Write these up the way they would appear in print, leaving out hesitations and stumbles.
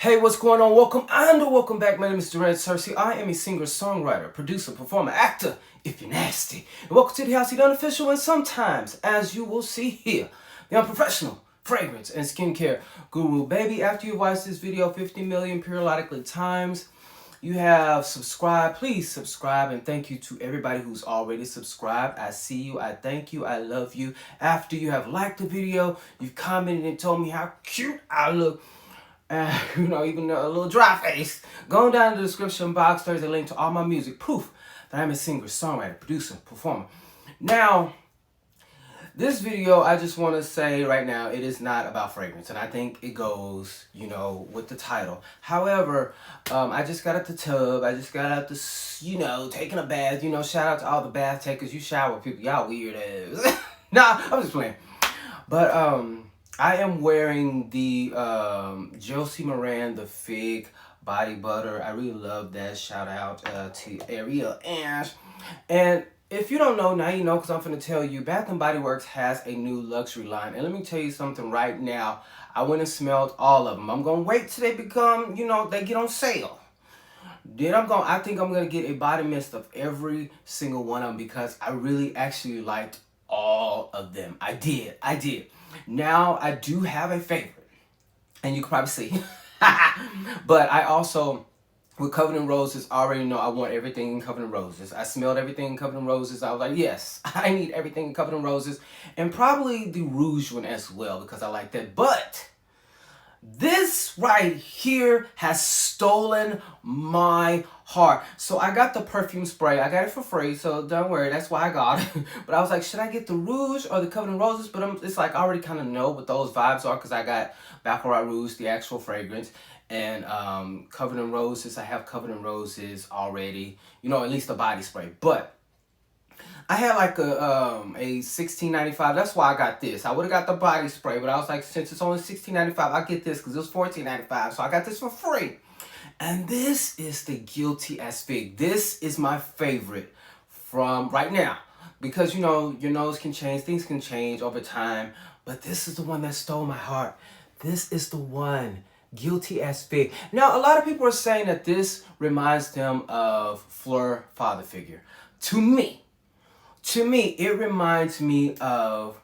Hey, what's going on? Welcome back. My name is Durant Cersei. I am a singer, songwriter, producer, performer, actor, if you're nasty. And welcome to the house, the unofficial, and sometimes, as you will see here, the unprofessional fragrance and skincare guru. Baby, after you watch this video 50 million periodically times, you have subscribed. Please subscribe, and thank you to everybody who's already subscribed. I see you, I thank you, I love you. After you have liked the video, you've commented and told me how cute I look. Even a little dry face. Going down in the description box, there's a link to all my music. Proof that I'm a singer, songwriter, producer, performer. Now, this video, I just want to say right now, it is not about fragrance. And I think it goes, with the title. However, I just got out the tub. I just got out the, taking a bath. Shout out to all the bath takers. You shower people. Y'all weird ass. Nah, I'm just playing. But, I am wearing the Josie Moran, the Fig body butter. I really love that. Shout out to R.E.M. And if you don't know, now you know, because I'm going to tell you, Bath & Body Works has a new luxury line. And let me tell you something right now. I went and smelled all of them. I'm going to wait till they become, they get on sale. Then I think I'm going to get a body mist of every single one of them because I really actually liked all of them. I did. Now, I do have a favorite, and you can probably see. But I also, with Covered in Roses, I already know I want everything in Covered in Roses. I smelled everything in Covered in Roses. I was like, yes, I need everything in Covered in Roses. And probably the Rouge one as well, because I like that. But this right here has stolen my heart. So I got the perfume spray. I got it for free, so don't worry. That's why I got it. But I was like, should I get the Rouge or the Covered in Roses? But it's like I already kind of know what those vibes are because I got Baccarat Rouge, the actual fragrance, and Covered in Roses. I have Covered in Roses already. At least the body spray. But I had like a $16.95. That's why I got this. I would have got the body spray, but I was like, since it's only $16.95, I'll get this because it was $14.95. So I got this for free. And this is the Guilty as Fig. This is my favorite from right now. Because, your nose can change. Things can change over time. But this is the one that stole my heart. This is the one. Guilty as Fig. Now, a lot of people are saying that this reminds them of Fleur father figure. To me, it reminds me of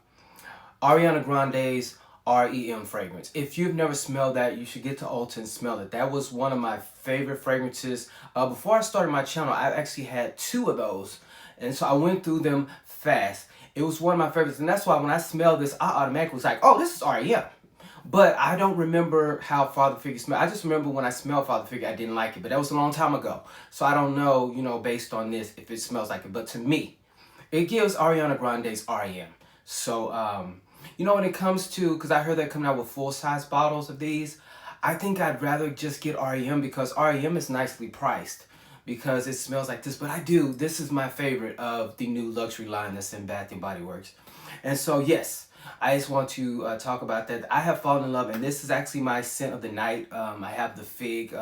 Ariana Grande's R.E.M. fragrance. If you've never smelled that, you should get to Ulta and smell it. That was one of my favorite fragrances. Before I started my channel, I actually had 2 of those. And so I went through them fast. It was one of my favorites. And that's why when I smelled this, I automatically was like, oh, this is R.E.M. But I don't remember how Father Figure smelled. I just remember when I smelled Father Figure, I didn't like it. But that was a long time ago. So I don't know, based on this, if it smells like it. But to me, it gives Ariana Grande's R.E.M. So, when it comes to, because I heard they're coming out with full-size bottles of these, I think I'd rather just get R.E.M. because R.E.M. is nicely priced because it smells like this. But this is my favorite of the new luxury line that's in Bath & Body Works. And so, yes, I just want to talk about that. I have fallen in love, and this is actually my scent of the night. I have the Fig,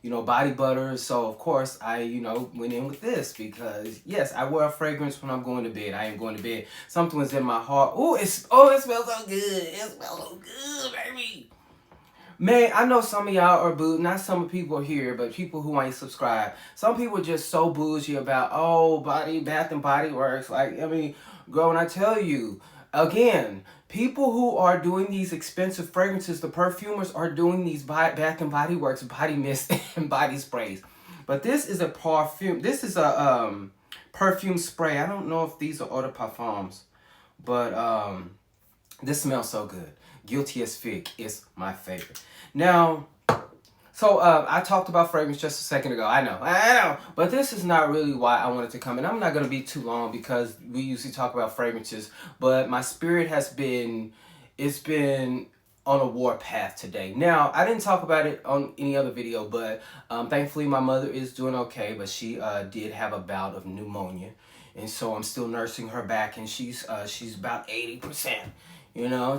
body butter. So, of course, I, went in with this because, yes, I wear a fragrance when I'm going to bed. I am going to bed. Something was in my heart. It smells so good. It smells so good, baby. Man, I know some of y'all are bougie. Not some people here, but people who ain't subscribed. Some people are just so bougie about, Bath & Body Works. Like, girl, when I tell you, again, people who are doing these expensive fragrances, the perfumers are doing these Bath & Body Works body mist and body sprays. But this is a perfume. This is a perfume spray. I don't know if these are eau de parfums, but this smells so good. Guilty as Fig is my favorite. Now, so I talked about fragrance just a second ago. I know. But this is not really why I wanted to come in. I'm not going to be too long because we usually talk about fragrances. But my spirit it's been on a war path today. Now, I didn't talk about it on any other video, but thankfully my mother is doing okay. But she did have a bout of pneumonia. And so I'm still nursing her back, and she's about 80%.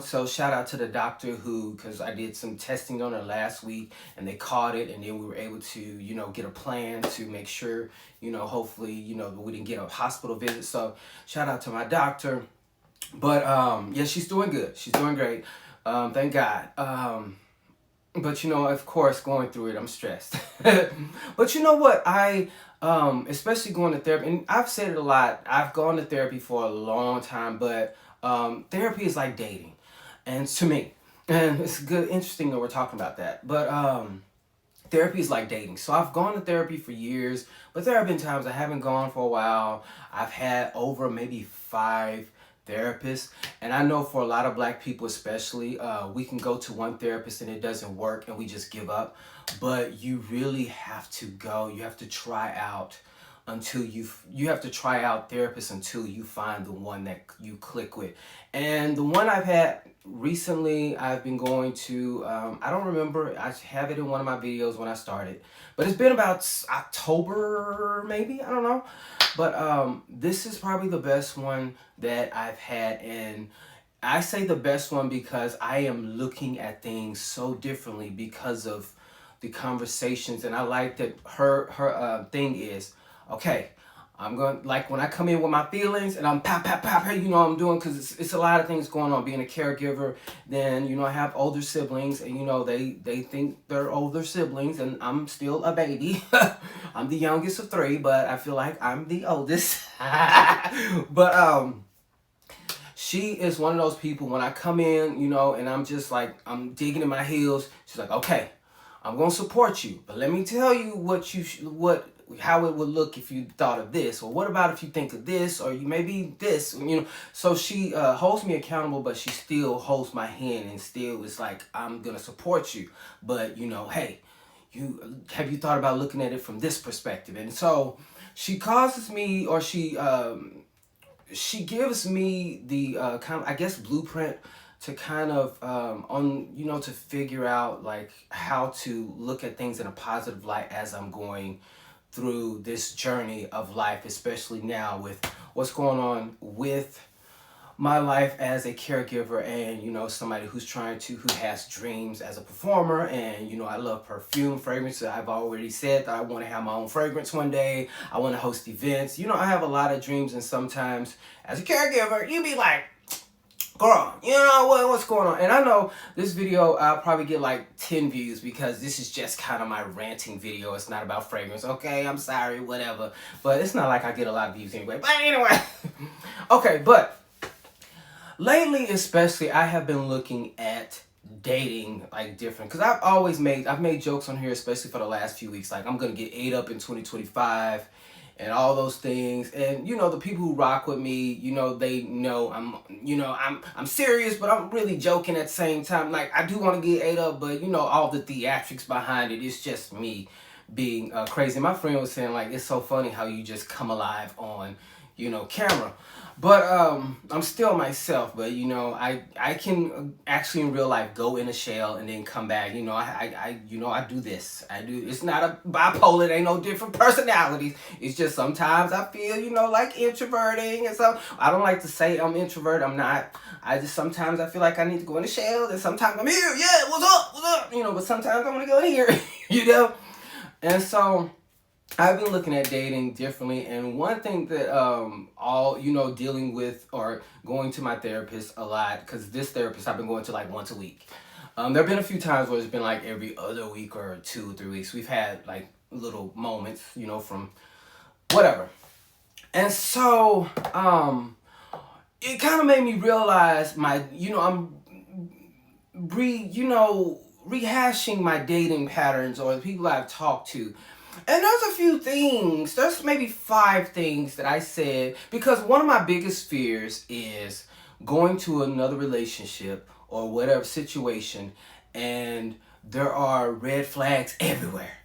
So shout out to the doctor because I did some testing on her last week and they caught it, and then we were able to, get a plan to make sure, hopefully, we didn't get a hospital visit. So shout out to my doctor. But, yeah, she's doing good. She's doing great. Thank God. but you know, of course, going through it, I'm stressed. But you know what? Especially going to therapy, and I've said it a lot. I've gone to therapy for a long time, but therapy is like dating, and to me, and it's good, interesting that we're talking about that. But therapy is like dating. So I've gone to therapy for years, but there have been times I haven't gone for a while. I've had over maybe 5 therapists, and I know for a lot of black people especially, we can go to one therapist and it doesn't work and we just give up. But you really have to go. You have to try out until you have to try out therapists until you find the one that you click with. And the one I've had recently, I've been going to, I don't remember, I have it in one of my videos when I started, but it's been about October maybe, I don't know. But this is probably the best one that I've had, and I say the best one because I am looking at things so differently because of the conversations. And I like that her thing is, okay, I'm going, like when I come in with my feelings and I'm pop, pop, pop, you know what I'm doing, because it's a lot of things going on being a caregiver. Then, you know, I have older siblings, and, you know, they think they're older siblings, and I'm still a baby. I'm the youngest of 3, but I feel like I'm the oldest. But she is one of those people, when I come in, you know, and I'm just like, I'm digging in my heels, she's like, okay, I'm going to support you, but let me tell you how it would look if you thought of this, or what about if you think of this, or you maybe this, you know. So she holds me accountable, but she still holds my hand and still is like, I'm going to support you, but, you know, hey, have you thought about looking at it from this perspective? And so she causes me, or she gives me the kind of, I guess, blueprint to kind of to figure out like how to look at things in a positive light as I'm going through this journey of life, especially now with what's going on with my life as a caregiver, and, you know, somebody who has dreams as a performer. And, you know, I love perfume, fragrance. I've already said that I want to have my own fragrance one day. I want to host events. You know, I have a lot of dreams, and sometimes as a caregiver, you be like, girl, you know what's going on? And I know this video, I'll probably get like 10 views because this is just kind of my ranting video. It's not about fragrance. Okay, I'm sorry, whatever. But it's not like I get a lot of views anyway. But anyway, okay, but lately especially, I have been looking at dating like different, because I've made jokes on here, especially for the last few weeks, like I'm gonna get ate up in 2025 and all those things. And, you know, the people who rock with me, you know, they know I'm serious, but I'm really joking at the same time. Like, I do want to get ate up, but, you know, all the theatrics behind it, it's just me being crazy. My friend was saying, like, it's so funny how you just come alive on, you know, camera. But I'm still myself. But, you know, I can actually in real life go in a shell and then come back. You know, I do this. It's not a bipolar. It ain't no different personalities. It's just sometimes I feel, you know, like introverting, and so I don't like to say I'm introvert. I'm not. Sometimes I feel like I need to go in a shell, and sometimes I'm here. Yeah, what's up? You know, but sometimes I want to go in here. You know, and so I've been looking at dating differently. And one thing that dealing with or going to my therapist a lot, because this therapist I've been going to like once a week. There have been a few times where it's been like every other week or 2 or 3 weeks. We've had like little moments, you know, from whatever. And so it kind of made me realize I'm rehashing my dating patterns, or the people I've talked to. And there's a few things, there's maybe 5 things that I said, because one of my biggest fears is going to another relationship or whatever situation, and there are red flags everywhere.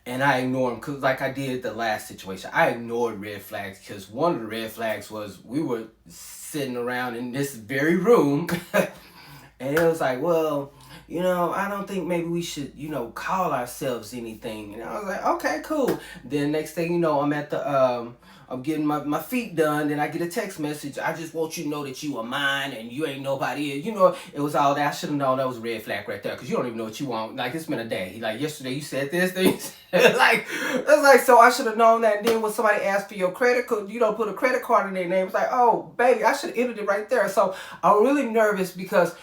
And I ignore them, because like I did the last situation, I ignored red flags, because one of the red flags was we were sitting around in this very room, and it was like, well, you know, I don't think maybe we should, you know, call ourselves anything. And I was like, okay, cool. Then next thing you know, I'm at the I'm getting my feet done, then I get a text message. I just want you to know that you are mine and you ain't nobody else. You know, it was all that. I should have known that was a red flag right there, because you don't even know what you want. Like, it's been a day. Like, yesterday you said this, then you said, it's like, so I should have known that. And then when somebody asked for your credit card, you don't put a credit card in their name. It's like, oh, baby, I should have entered it right there. So I'm really nervous because,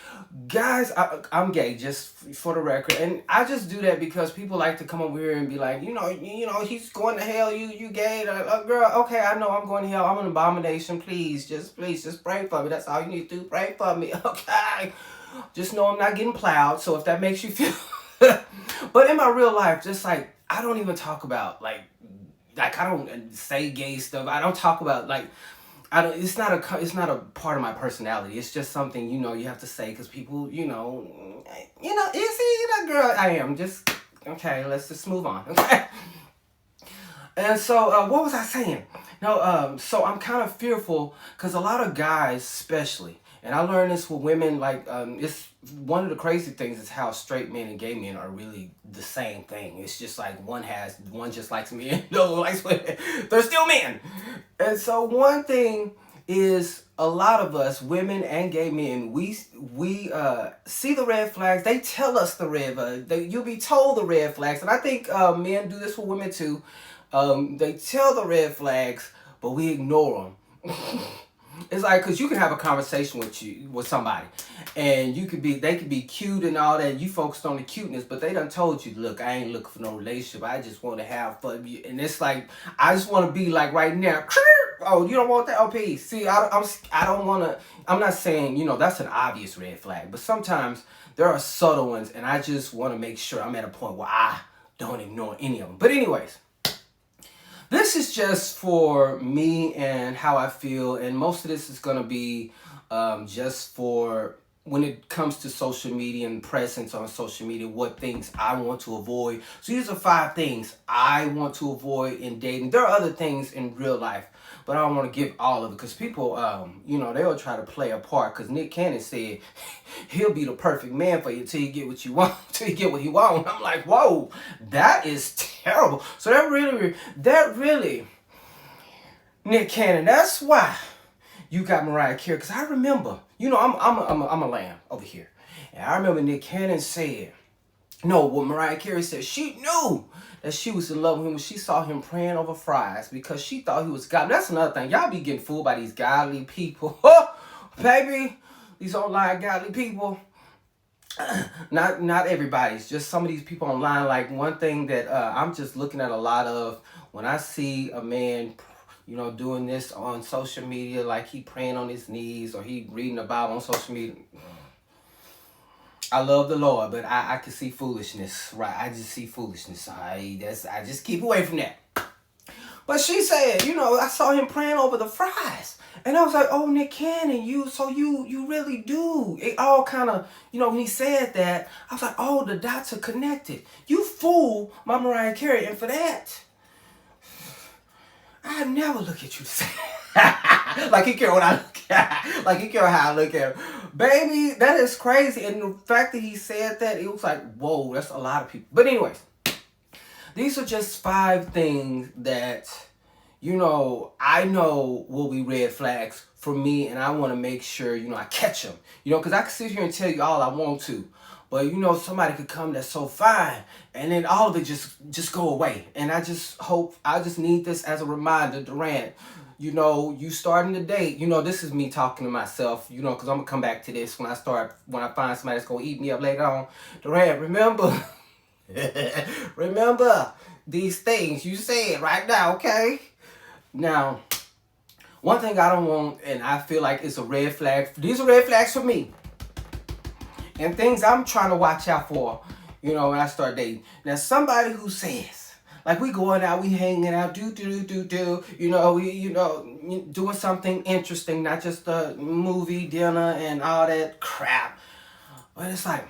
guys, I'm gay, just for the record, and I just do that because people like to come over here and be like, you know, he's going to hell. You gay, girl? Okay, I know I'm going to hell. I'm an abomination. Please, just pray for me. That's all you need to do. Pray for me, okay? Just know I'm not getting plowed. So if that makes you feel, but in my real life, just like I don't even talk about like I don't say gay stuff. I don't talk about like. It's not a part of my personality. It's just something, you know, you have to say because people, you know, you see that girl. I am just okay. Let's just move on. Okay. And so, what was I saying? No, so I'm kind of fearful because a lot of guys, especially, and I learned this with women. Like, it's one of the crazy things is how straight men and gay men are really the same thing. It's just like one just likes men, the other likes women. They're still men. And so one thing is a lot of us, women and gay men, we see the red flags. They tell us the red. You'll be told the red flags, and I think men do this with women too. They tell the red flags, but we ignore them. It's like, cause you can have a conversation with somebody, and they could be cute and all that. You focused on the cuteness, but they done told you, look, I ain't looking for no relationship. I just want to have fun. And it's like, I just want to be like right now. Oh, you don't want that? Oh, peace. See, I don't want to. I'm not saying, you know, that's an obvious red flag, but sometimes there are subtle ones, and I just want to make sure I'm at a point where I don't ignore any of them. But anyways. This is just for me and how I feel, and most of this is going to be just for when it comes to social media and presence on social media, what things I want to avoid. So these are 5 things I want to avoid in dating. There are other things in real life, but I don't want to give all of it because people, you know, they'll try to play a part because Nick Cannon said he'll be the perfect man for you till you get what you want, till you get what he wants. I'm like, whoa, that is terrible. So that really, Nick Cannon, that's why you got Mariah Carey. Because I remember, you know, I'm a lamb over here. And I remember Nick Cannon said, no, what Mariah Carey said, she knew that she was in love with him when she saw him praying over fries because she thought he was godly. That's another thing. Y'all be getting fooled by these godly people. Oh, baby, these online godly people. Not everybody's, just some of these people online. Like one thing that I'm just looking at a lot of when I see a man, you know, doing this on social media, like he praying on his knees or he reading the Bible on social media. I love the Lord, but I can see foolishness, right? I just see foolishness. I just keep away from that. But she said, you know, I saw him praying over the fries. And I was like, oh, Nick Cannon, you really do. It all kind of, you know, when he said that, I was like, oh, the dots are connected. You fool my Mariah Carey. And for that, I never look at you the same. Like he care what I look at. Like he care how I look at him. Baby, that is crazy. And the fact that he said that, it was like, whoa, that's a lot of people. But anyways, these are just 5 things that, you know, I know will be red flags for me. And I want to make sure, you know, I catch them. You know, because I can sit here and tell you all I want to. But, you know, somebody could come that's so fine. And then all of it just go away. And I just need this as a reminder, Durant. You know, you starting to date. You know, this is me talking to myself, you know, because I'm going to come back to this when I find somebody that's going to eat me up later on. Durant, remember, remember these things you said right now, okay? Now, one thing I don't want, and I feel like it's a red flag. These are red flags for me. And things I'm trying to watch out for, you know, when I start dating. Now, somebody who says, like we going out, we hanging out, you know, we doing something interesting, not just a movie, dinner, and all that crap. But it's like,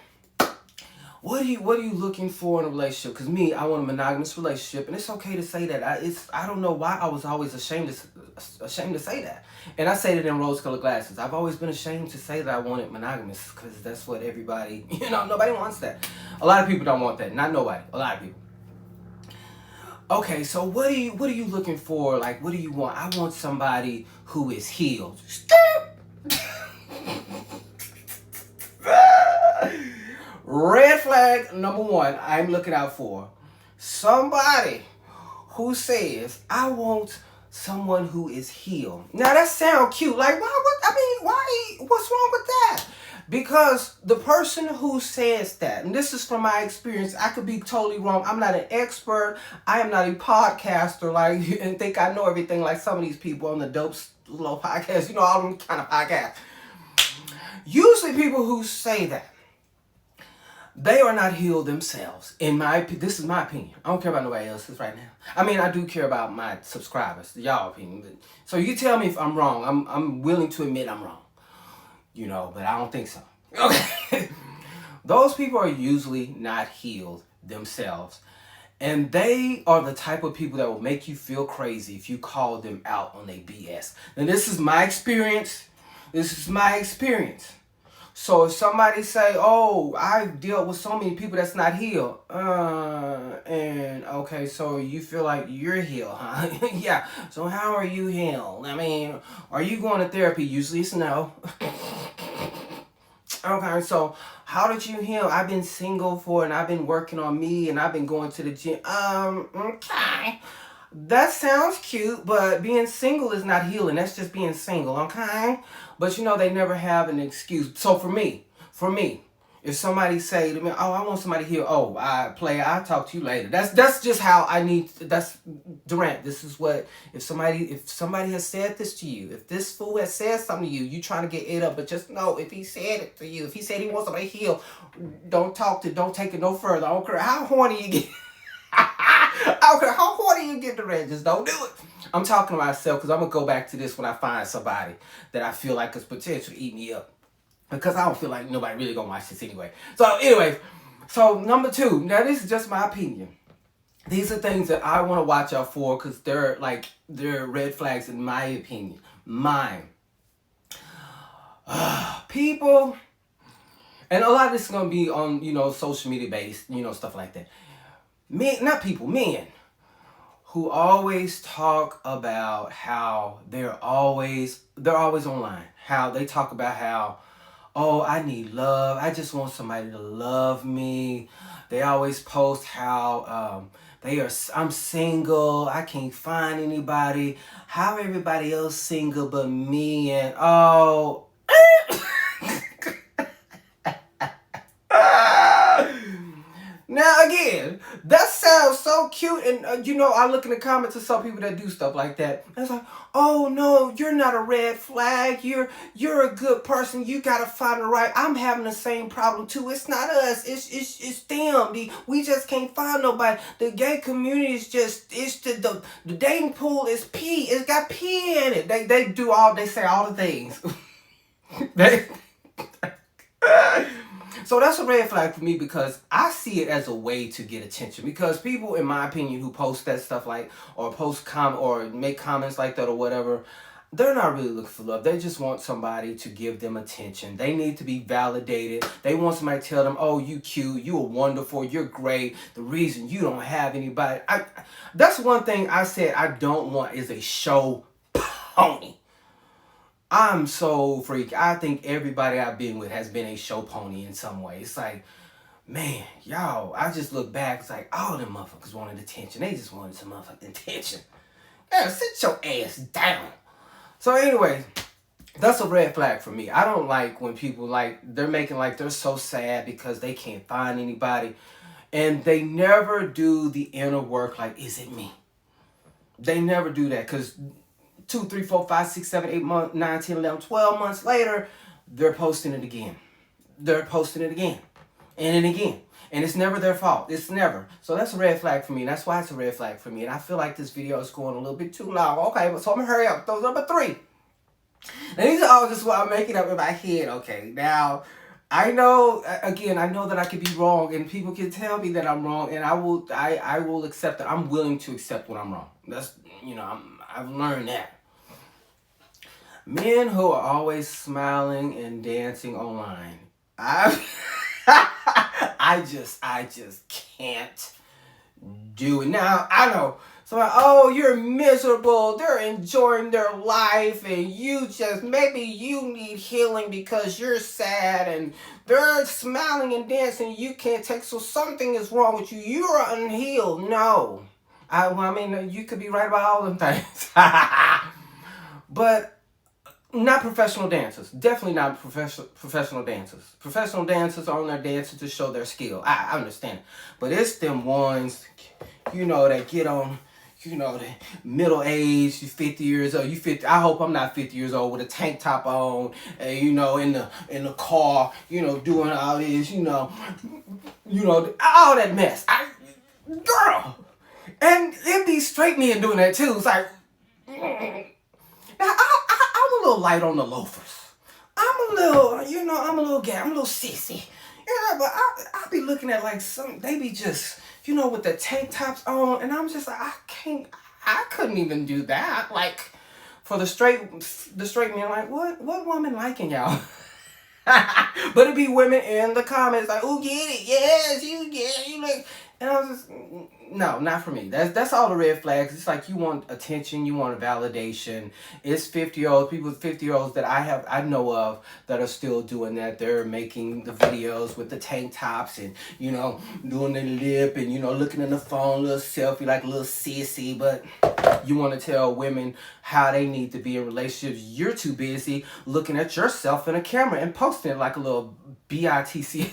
what are you looking for in a relationship? Because me, I want a monogamous relationship, and it's okay to say that. I don't know why I was always ashamed to say that. And I say that in rose-colored glasses. I've always been ashamed to say that I wanted monogamous because that's what everybody, you know, nobody wants that. A lot of people don't want that. Not nobody. A lot of people. Okay, so what are you looking for? Like, what do you want? I want somebody who is healed. Red flag number one, I'm looking out for somebody who says, I want someone who is healed. Now that sounds cute. Like, what's wrong with that? Because the person who says that, and this is from my experience, I could be totally wrong. I'm not an expert. I am not a podcaster, like, and think I know everything like some of these people on the dope slow podcast, all them kind of podcasts. Usually people who say that, they are not healed themselves. This is my opinion. I don't care about nobody else's right now. I mean, I do care about my subscribers, y'all opinion. So you tell me if I'm wrong. I'm willing to admit I'm wrong. But I don't think so. Okay. Those people are usually not healed themselves. And they are the type of people that will make you feel crazy if you call them out on their BS. Now, this is my experience. So if somebody say, oh, I've dealt with so many people that's not healed. And okay, so you feel like you're healed, huh? Yeah. So how are you healed? I mean, are you going to therapy? Usually it's no. Okay, so how did you heal? I've been single and I've been working on me and I've been going to the gym. Okay. That sounds cute, but being single is not healing. That's just being single, okay? But they never have an excuse. So for me, if somebody say to me, oh, I want somebody here. Oh, I'll talk to you later. That's just how I need. That's Durant. This is what if somebody has said this to you, if this fool has said something to you, you trying to get it up. But just know, if he said it to you, if he said he wants somebody healed, don't take it no further. I don't care how horny you get. I don't care how horny you get, Durant. Just don't do it. I'm talking to myself because I'm gonna go back to this when I find somebody that I feel like is potential to eat me up. Because I don't feel like nobody really gonna watch this anyway. So anyways, so number two. Now this is just my opinion. These are things that I want to watch out for because they're red flags in my opinion. Mine. People, and a lot of this is gonna be on social media based, stuff like that. Men who always talk about how they're always online. How they talk about how, oh, I need love. I just want somebody to love me. They always post how I'm single. I can't find anybody. How everybody else single but me, and oh. Now again, that sounds so cute, and I look in the comments of some people that do stuff like that. And it's like, oh no, you're not a red flag. You're a good person. You gotta find the right. I'm having the same problem too. It's not us. It's them. We just can't find nobody. The gay community is just the dating pool is pee. It's got pee in it. They say all the things. So that's a red flag for me because I see it as a way to get attention. Because people, in my opinion, who post that stuff or make comments like that or whatever, they're not really looking for love. They just want somebody to give them attention. They need to be validated. They want somebody to tell them, oh, you cute, you are wonderful, you're great. The reason you don't have anybody. That's one thing I said I don't want is a show pony. I'm so freak. I think everybody I've been with has been a show pony in some way. It's like, man, y'all, I just look back. It's like, all them motherfuckers wanted attention. They just wanted some motherfucking attention. Yeah, sit your ass down. So anyway, that's a red flag for me. I don't like when people they're making they're so sad because they can't find anybody. And they never do the inner work is it me? They never do that because 2, 3, 4, 5, 6, 7, 8 months, 9, 10, 11, 12 months later, they're posting it again. And again. And it's never their fault. It's never. So that's a red flag for me. And that's why it's a red flag for me. And I feel like this video is going a little bit too long. Okay, so I'm going to hurry up. Those number 3. And these are all just what I'm making up in my head. Okay, now, I know that I could be wrong. And people can tell me that I'm wrong. And I will accept it. I'm willing to accept when I'm wrong. That's, I've learned that. Men who are always smiling and dancing online. I just can't do it. Now, I know. So, oh, you're miserable. They're enjoying their life, and you just, maybe you need healing because you're sad, and they're smiling and dancing. You can't take, so something is wrong with you. You're unhealed. No. I mean, you could be right about all them things. But not professional dancers. Definitely not professional dancers. Professional dancers are on their dances to show their skill. I understand. But it's them ones, that get on, the middle age, you 50 years old. You 50. I hope I'm not 50 years old with a tank top on, and in the car, doing all this, all that mess. Girl, and it be straight men doing that too. It's like, now I'm a little light on the loafers. I'm a little gay. I'm a little sissy. Yeah, but I be looking at like they be just, with the tank tops on, and I'm just like, I couldn't even do that. Like, for the straight men, like, what woman liking y'all? But it be women in the comments like, "Oh, get it? Yes, you get it. You like," and I was just, no, not for me. That's all the red flags. It's like you want attention, you want validation. It's 50-year-olds, people 50-year-olds that I know of that are still doing that. They're making the videos with the tank tops and doing their lip and looking in the phone, little selfie like a little sissy. But you want to tell women how they need to be in relationships. You're too busy looking at yourself in a camera and posting it like a little BITC.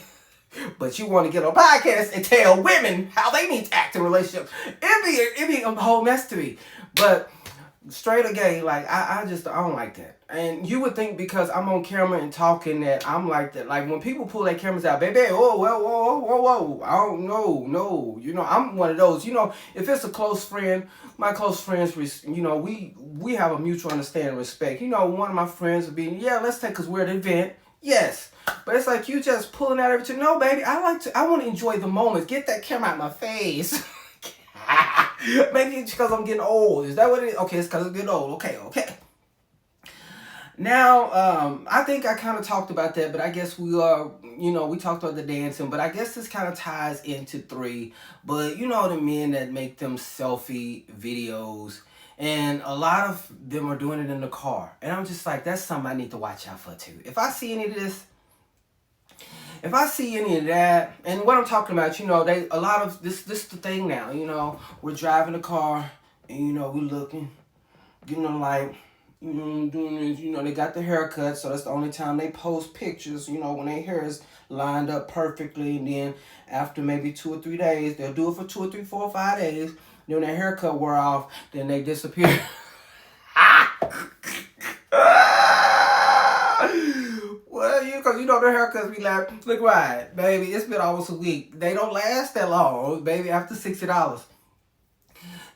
But you want to get on a podcast and tell women how they need to act in relationships. It'd be a whole mess to me. But straight or gay, like, I don't like that. And you would think because I'm on camera and talking that I'm like that. Like, when people pull their cameras out, baby, oh, well, whoa, I don't know, no. I'm one of those. If it's a close friend, my close friends, we have a mutual understanding and respect. One of my friends would be, yeah, let's take, because we're at an event. Yes. But it's like you just pulling out everything. No, baby, I want to enjoy the moment. Get that camera out my face. Maybe it's because I'm getting old. Is that what it is? Okay, it's because I'm getting old. Okay. Now, I think I kind of talked about that, but I guess we talked about the dancing, but I guess this kind of ties into 3. But the men that make them selfie videos, and a lot of them are doing it in the car. And I'm just like, that's something I need to watch out for too. If I see any of this, if I see any of that, and what I'm talking about, a lot of this is the thing now, we're driving the car, and, we're looking, getting the light, doing this, they got the haircut, so that's the only time they post pictures, when their hair is lined up perfectly, and then after maybe 2 or 3 days, they'll do it for 2 or 3, 4 or 5 days, then their haircut wore off, then they disappear. Well, because their haircuts be like, look right, baby, it's been almost a week. They don't last that long, baby, after $60.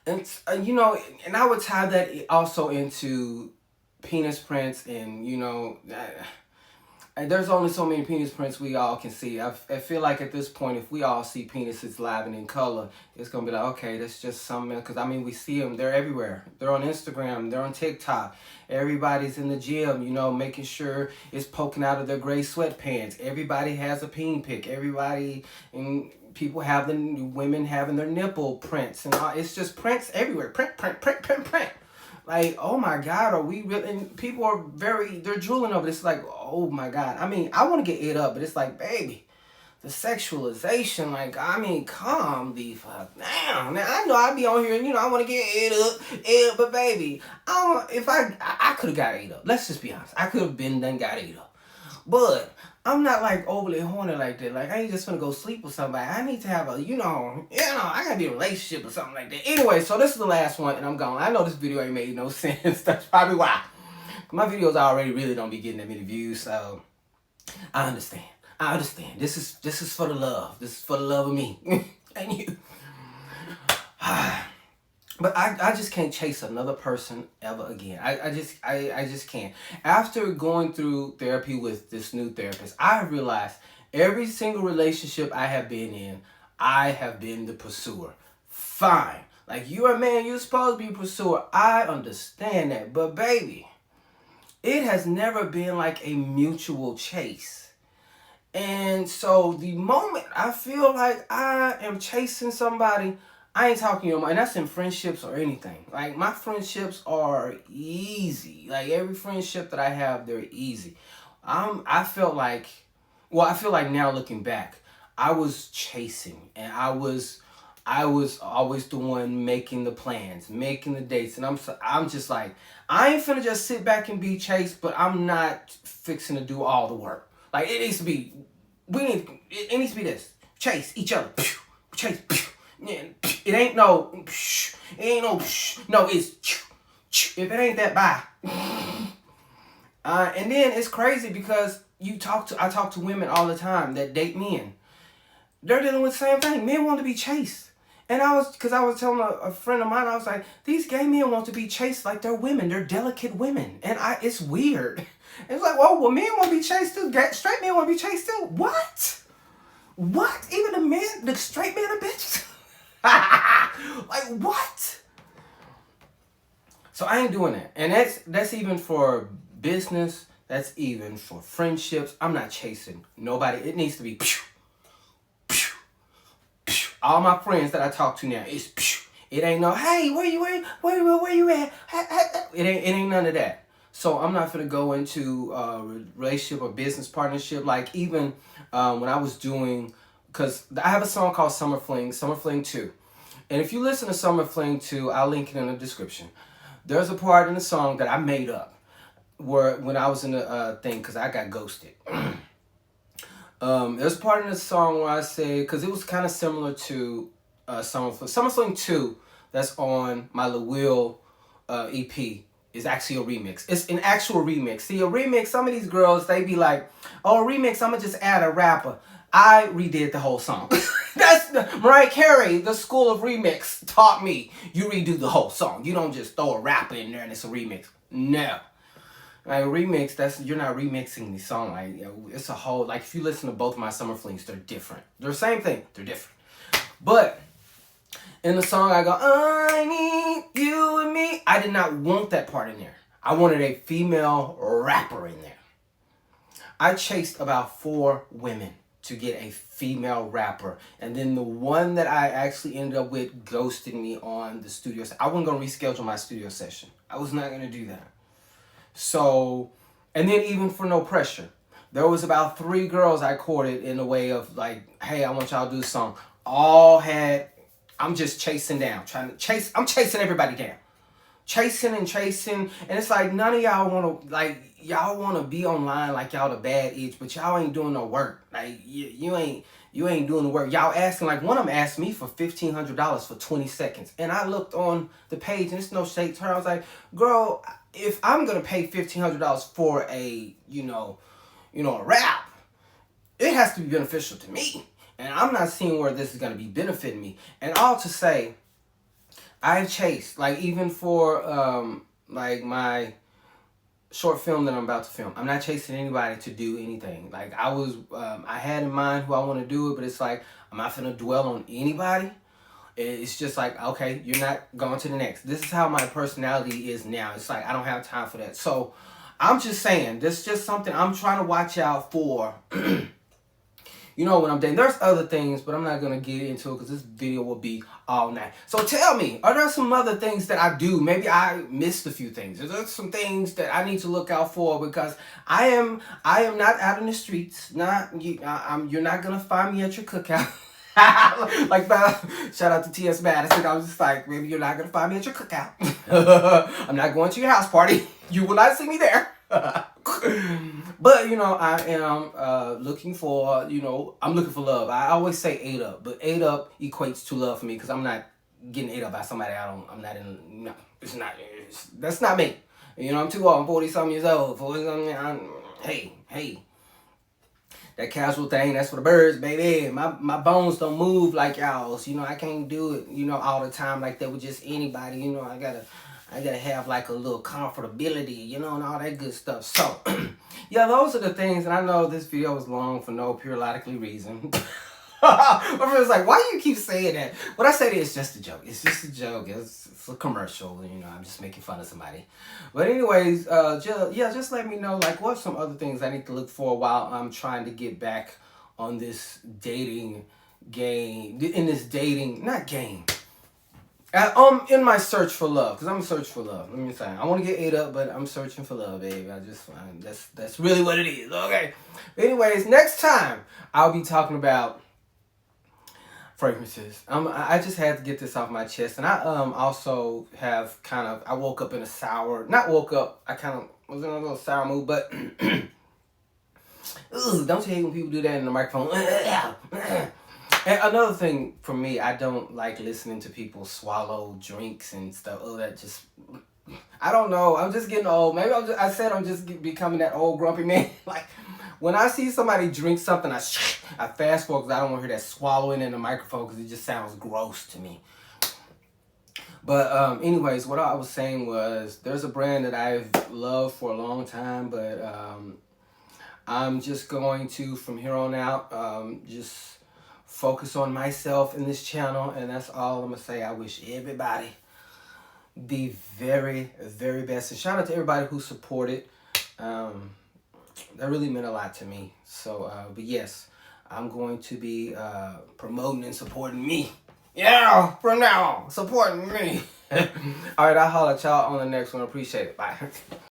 And, and I would tie that also into penis prints and, and there's only so many penis prints we all can see. I feel like at this point, if we all see penises live and in color, it's going to be like, okay, that's just something. Because, we see them. They're everywhere. They're on Instagram. They're on TikTok. Everybody's in the gym, making sure it's poking out of their gray sweatpants. Everybody has a peen pic. Everybody, and people women having their nipple prints. And it's just prints everywhere. Print. Like, oh my God, are we really? And people are they're drooling over this. Like, oh my God. I want to get ate up, but it's like, baby, the sexualization, like, calm the fuck down. Now, I know I be on here and, I want to get ate up, but baby, I could have got ate up. Let's just be honest. I could have been done got ate up. But I'm not like overly horny like that. Like, I ain't just gonna go sleep with somebody. I need to have a, I gotta be in a relationship or something like that. Anyway, so this is the last one and I'm gone. I know this video ain't made no sense. That's probably why. My videos already really don't be getting that many views, so I understand. This is for the love. This is for the love of me and you. But I just can't chase another person ever again. I just can't. After going through therapy with this new therapist, I realized every single relationship I have been in, I have been the pursuer. Fine. Like, you're a man, you're supposed to be a pursuer. I understand that. But baby, it has never been like a mutual chase. And so the moment I feel like I am chasing somebody, I ain't talking no more, and that's in friendships or anything. Like, my friendships are easy. Like, every friendship that I have, they're easy. I felt like, well, I feel like now looking back, I was chasing, and I was always the one making the plans, making the dates, and I'm just like, I ain't finna just sit back and be chased, but I'm not fixing to do all the work. Like, it needs to be, it needs to be this: chase each other, chase. Yeah, it ain't no, it ain't no, no, it's, if it ain't that, bye. And then it's crazy because I talk to women all the time that date men. They're dealing with the same thing. Men want to be chased. And I was telling a friend of mine, I was like, these gay men want to be chased like they're women. They're delicate women. And it's weird. It's like, well, men want to be chased too. Straight men want to be chased too. What? What? Even the straight men are bitches? Like, what? So I ain't doing that. And that's even for business. That's even for friendships. I'm not chasing nobody. It needs to be pew, pew, pew. All my friends that I talk to now, it's pew. It ain't no, hey, where you at? It ain't none of that. So I'm not gonna go into relationship or business partnership. Like, even when I was doing, because I have a song called Summer Fling 2. And if you listen to Summer Fling 2, I'll link it in the description. There's a part in the song that I made up where when I was in the thing, because I got ghosted. There's a part in the song where I say, because it was kind of similar to Summer Fling 2 that's on my LeWille EP. Is actually a remix. It's an actual remix. See, a remix, some of these girls, they be like, oh, a remix, I'm going to just add a rapper. I redid the whole song. That's Mariah Carey, the school of remix, taught me. You redo the whole song. You don't just throw a rapper in there and it's a remix. No. Like, a remix, you're not remixing the song. Like, it's a whole, like, if you listen to both of my Summer Flings, they're different. They're the same thing. They're different. But in the song, I go, I need you and me. I did not want that part in there. I wanted a female rapper in there. I chased about 4 women to get a female rapper. And then the one that I actually ended up with ghosted me on the studio. I wasn't going to reschedule my studio session. I was not going to do that. So, and then even for no pressure, there was about 3 girls I courted in a way of like, hey, I want y'all to do a song. All had, I'm just chasing down, I'm chasing everybody down. Chasing, and it's like none of y'all want to be online like y'all the bad itch, but y'all ain't doing no work. Like, you ain't doing the work. Y'all asking, like, one of them asked me for $1,500 for 20 seconds, and I looked on the page, and it's no shade to her. I was like, girl, if I'm gonna pay $1,500 for a a rap, it has to be beneficial to me, and I'm not seeing where this is gonna be benefiting me. And all to say, I've chased, like, even for like my short film that I'm about to film, I'm not chasing anybody to do anything. Like, I had in mind who I want to do it, but it's like, I'm not gonna dwell on anybody. It's just like, okay, you're not going to the next. This is how my personality is now. It's like, I don't have time for that. So I'm just saying, this is just something I'm trying to watch out for. When I'm dating. There's other things, but I'm not going to get into it because this video will be all night. So tell me, are there some other things that I do? Maybe I missed a few things. Are there some things that I need to look out for? Because I am not out in the streets. You're not going to find me at your cookout. Like, shout out to T.S. Madison. I was just like, maybe you're not going to find me at your cookout. I'm not going to your house party. You will not see me there. But, I am looking for, I'm looking for love. I always say 8 up, but 8 up equates to love for me because I'm not getting 8 up by somebody I'm not in. No, that's not me. I'm too old. I'm 40-something years old. 40-something, hey. That casual thing, that's for the birds, baby. My bones don't move like y'all's. I can't do it, all the time like that with just anybody. I gotta have like a little comfortability, and all that good stuff. So, yeah, those are the things. And I know this video was long for no periodically reason. My friend's like, why do you keep saying that? What I say is just a joke. It's just a joke. It's a commercial. I'm just making fun of somebody. But anyways, just let me know, like, what's some other things I need to look for while I'm trying to get back on this dating game. In this dating, not game. In my search for love, because I'm searching for love. Let me say, I want to get ate up, but I'm searching for love, baby. That's really what it is. Okay. Anyways, next time I'll be talking about fragrances. I just had to get this off my chest, and I also have I woke up in a sour. Not woke up. I kind of was in a little sour mood, but. Ugh, don't you hate when people do that in the microphone? And another thing for me, I don't like listening to people swallow drinks and stuff. Oh, that just, I don't know. I'm just getting old. Maybe I'm just becoming that old grumpy man. Like, when I see somebody drink something, I fast forward because I don't want to hear that swallowing in the microphone because it just sounds gross to me. But anyways, what I was saying was there's a brand that I've loved for a long time, but I'm just going to, from here on out, just focus on myself in this channel, and that's all I'm gonna say. I wish everybody the very, very best, and shout out to everybody who supported. That really meant a lot to me. So, but yes, I'm going to be promoting and supporting me. Yeah, from now on, supporting me. All right, I'll holler at y'all on the next one. Appreciate it. Bye.